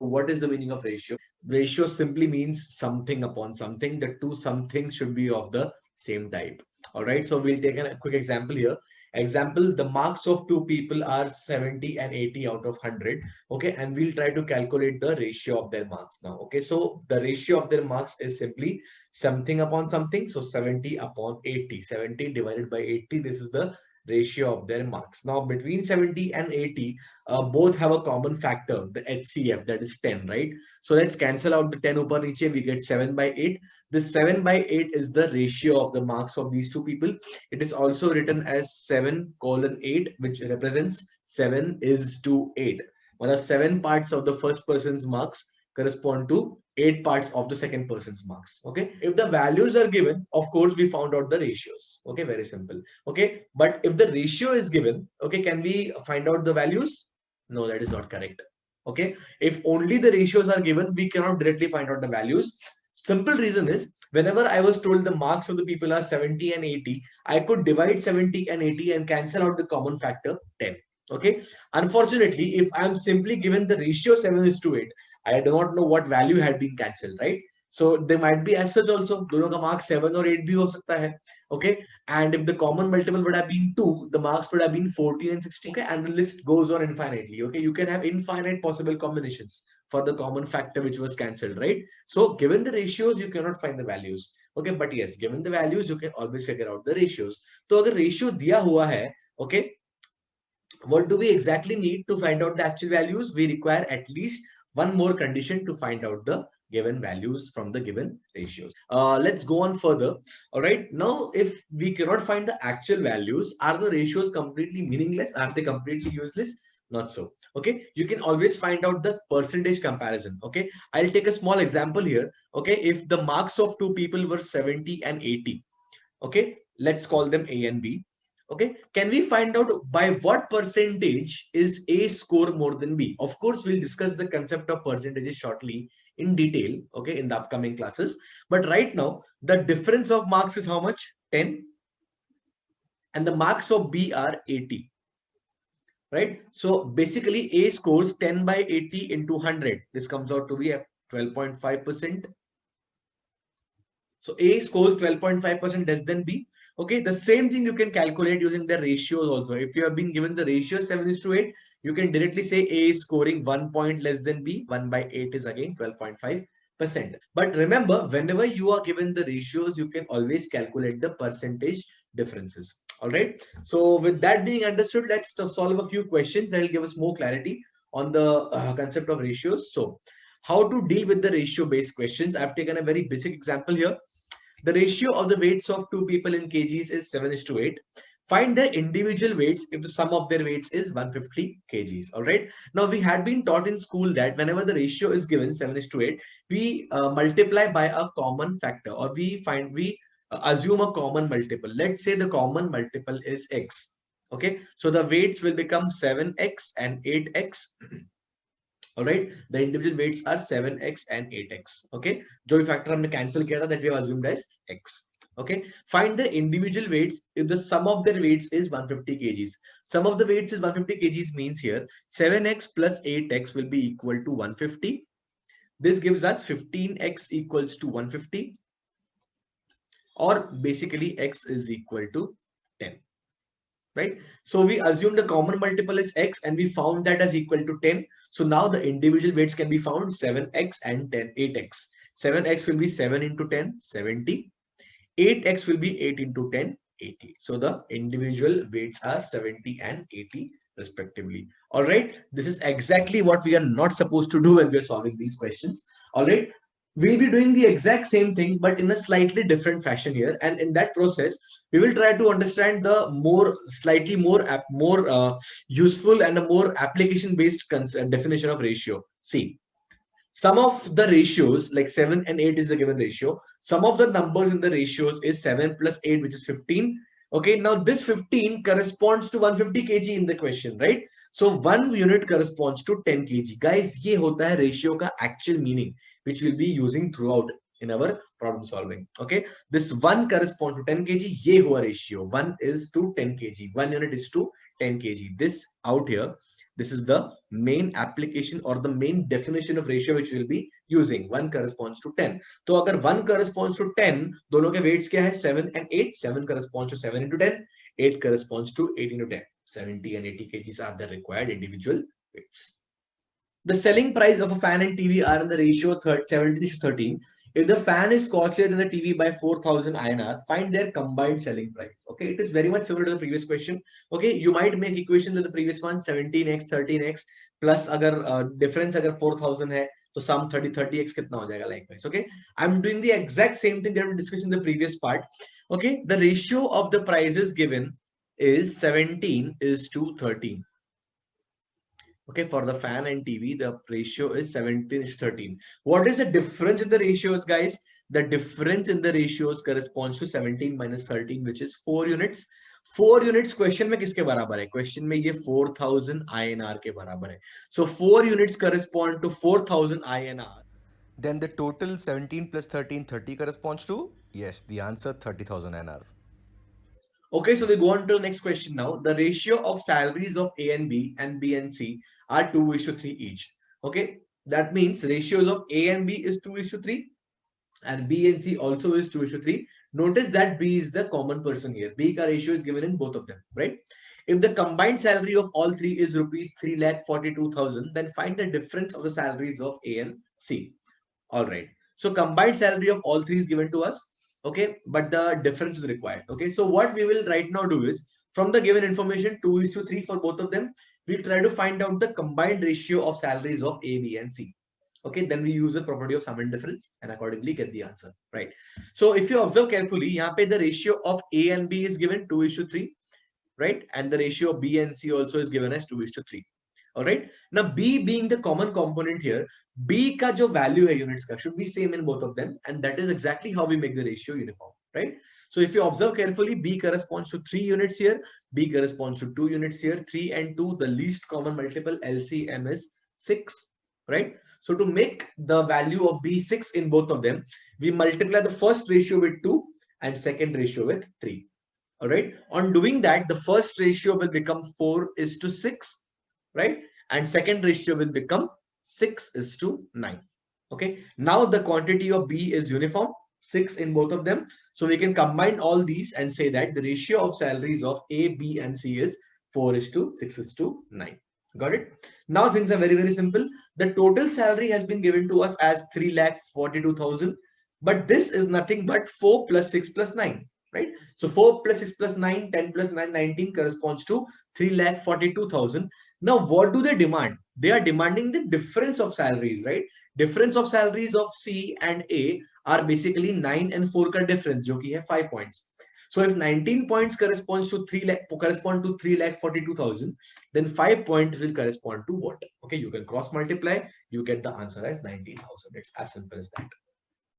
what is the meaning of ratio? Ratio simply means something upon something. The two something should be of the same type. All right. So we'll take a quick example here. Example, the marks of two people are 70 and 80 out of 100. Okay. And we'll try to calculate the ratio of their marks now. Okay. So the ratio of their marks is simply something upon something. So 70 upon 80. 70 divided by 80. This is the ratio of their marks. Now between 70 and 80, both have a common factor, the HCF, that is 10, right? So let's cancel out the 10 upper niche, we get 7 by 8. This 7 by 8 is the ratio of the marks of these two people. It is also written as 7:8, which represents 7 is to 8. One of 7 parts of the first person's marks correspond to 8 parts of the second person's marks. Okay. If the values are given, of course, we found out the ratios. Okay. Very simple. Okay. But if the ratio is given, okay, can we find out the values? No, that is not correct. Okay. If only the ratios are given, we cannot directly find out the values. Simple reason is, whenever I was told the marks of the people are 70 and 80, I could divide 70 and 80 and cancel out the common factor 10. Okay. Unfortunately, if I'm simply given the ratio 7 is to 8, I do not know what value had been cancelled, right? So they might be as such also. दोनों का mark 7 or 8 भी हो सकता है. Okay. And if the common multiple would have been 2, the marks would have been 14 and 16. Okay. And the list goes on infinitely. Okay. You can have infinite possible combinations for the common factor which was cancelled, right? So given the ratios, you cannot find the values. Okay. But yes, given the values, you can always figure out the ratios. So अगर ratio दिया हुआ है, okay, what do we exactly need to find out the actual values? We require at least one more condition to find out the given values from the given ratios. Let's go on further. All right. Now, if we cannot find the actual values, are the ratios completely meaningless? Are they completely useless? Not so. Okay. You can always find out the percentage comparison. Okay. I'll take a small example here. Okay. If the marks of two people were 70 and 80, okay, let's call them A and B. Okay, can we find out by what percentage is A score more than B? Of course, we'll discuss the concept of percentages shortly in detail, okay, in the upcoming classes. But right now, the difference of marks is how much? 10. And the marks of B are 80. Right? So basically, A scores 10 by 80 into 100. This comes out to be at 12.5%. So A scores 12.5% less than B. Okay, the same thing you can calculate using the ratios also. If you have been given the ratio 7 is to 8, you can directly say A is scoring 1 point less than B. 1 by 8 is again 12.5%. But remember, whenever you are given the ratios, you can always calculate the percentage differences. All right. So with that being understood, let's solve a few questions that will give us more clarity on the concept of ratios. So how to deal with the ratio based questions? I've taken a very basic example here. The ratio of the weights of two people in kgs is 7 is to 8. Find their individual weights if the sum of their weights is 150 kgs. All right. Now, we had been taught in school that whenever the ratio is given 7 is to 8, we multiply by a common factor, or we assume a common multiple. Let's say the common multiple is x. Okay. So the weights will become 7x and 8x. All right, the individual weights are 7x and 8x. Okay, जो भी factor हमने cancel किया था, that we have assumed as x. Okay, find the individual weights if the sum of their weights is 150 kgs. Sum of the weights is 150 kgs means here 7x plus 8x will be equal to 150. This gives us 15x equals to 150, or basically x is equal to 10. Right? So we assume the common multiple is x and we found that as equal to 10. So now the individual weights can be found 7x and 8x. 7x will be 7 into 10, 70. 8x will be 8 into 10, 80. So the individual weights are 70 and 80 respectively. All right. This is exactly what we are not supposed to do when we are solving these questions. All right. We'll be doing the exact same thing, but in a slightly different fashion here. And in that process, we will try to understand the slightly more useful and a more application-based definition of ratio. See, some of the ratios, like 7 and 8 is the given ratio. Some of the numbers in the ratios is 7 plus 8, which is 15. Okay, now this 15 corresponds to 150 kg in the question, right? So 1 unit corresponds to 10 kg. Guys, ये होता है ratio का actual meaning, which we'll be using throughout in our problem solving. Okay, this 1 corresponds to 10 kg. ये हुआ ratio. 1 is to 10 kg. 1 unit is to 10 kg. This out here This is the main application or the main definition of ratio which we'll be using. 1 corresponds to 10. तो अगर 1 corresponds to 10, दोनों के weights क्या है? 7 and 8. 7 corresponds to 7 into 10. 8 corresponds to 8 into 10. 70 and 80 kgs are the required individual weights. The selling price of a fan and TV are in the ratio 17 to 13. If the fan is costlier than the TV by 4,000 INR, find their combined selling price. Okay, it is very much similar to the previous question. Okay, you might make equation with the previous one, 17x, 13x, plus agar difference agar 4,000 hai, so sum 30x kitna ho jayega likewise. Okay, I'm doing the exact same thing that we discussed in the previous part. Okay, the ratio of the prices given is 17 is to 13. Okay, for the fan and TV, the ratio is 17 to 13. What is the difference in the ratios, guys? The difference in the ratios corresponds to 17 minus 13, which is 4 units. 4 units question में किसके बराबर है? Question में ये 4,000 INR के बराबर है. So 4 units correspond to 4,000 INR. Then the total 17 plus 13, 30 corresponds to? Yes, the answer 30,000 NR. Okay, so we go on to the next question now. The ratio of salaries of A and B and C are 2:3 each. Okay, that means ratios of A and B is 2:3 and B and C also is 2:3. Notice that B is the common person here. B ka ratio is given in both of them, right? If the combined salary of all three is rupees 3,42,000, then find the difference of the salaries of A and C. All right. So combined salary of all three is given to us. Okay, but the difference is required. Okay, so what we will right now do is from the given information 2:3 for both of them, we'll try to find out the combined ratio of salaries of A, B, and C. Okay, then we use the property of sum and difference and accordingly get the answer. Right. So if you observe carefully, यहाँ पे the ratio of A and B is given 2:3, right? And the ratio of B and C also is given as 2:3. All right. Now B being the common component here, B का जो value है units का should be same in both of them, and that is exactly how we make the ratio uniform, right? So if you observe carefully, B corresponds to 3 units here, B corresponds to 2 units here, 3 and 2, the least common multiple LCM is 6, right? So to make the value of B 6 in both of them, we multiply the first ratio with 2 and second ratio with 3. All right. On doing that, the first ratio will become 4:6, right? And second ratio will become 6:9. Okay. Now the quantity of B is uniform, 6 in both of them. So we can combine all these and say that the ratio of salaries of A, B, and C is 4:6:9. Got it? Now things are very, very simple. The total salary has been given to us as 3,42,000, but this is nothing but 4 plus 6 plus 9. Right? So 4 plus 6 plus 9, 10 plus 9, 19 corresponds to 3,42,000. Now, what do they demand? They are demanding the difference of salaries, right? Difference of salaries of C and A are basically 9 and 4 ka difference, jo ki hai 5 points. So if 19 points corresponds to 3,42,000, then 5 points will correspond to what? Okay, you can cross multiply, you get the answer as 19,000. It's as simple as that.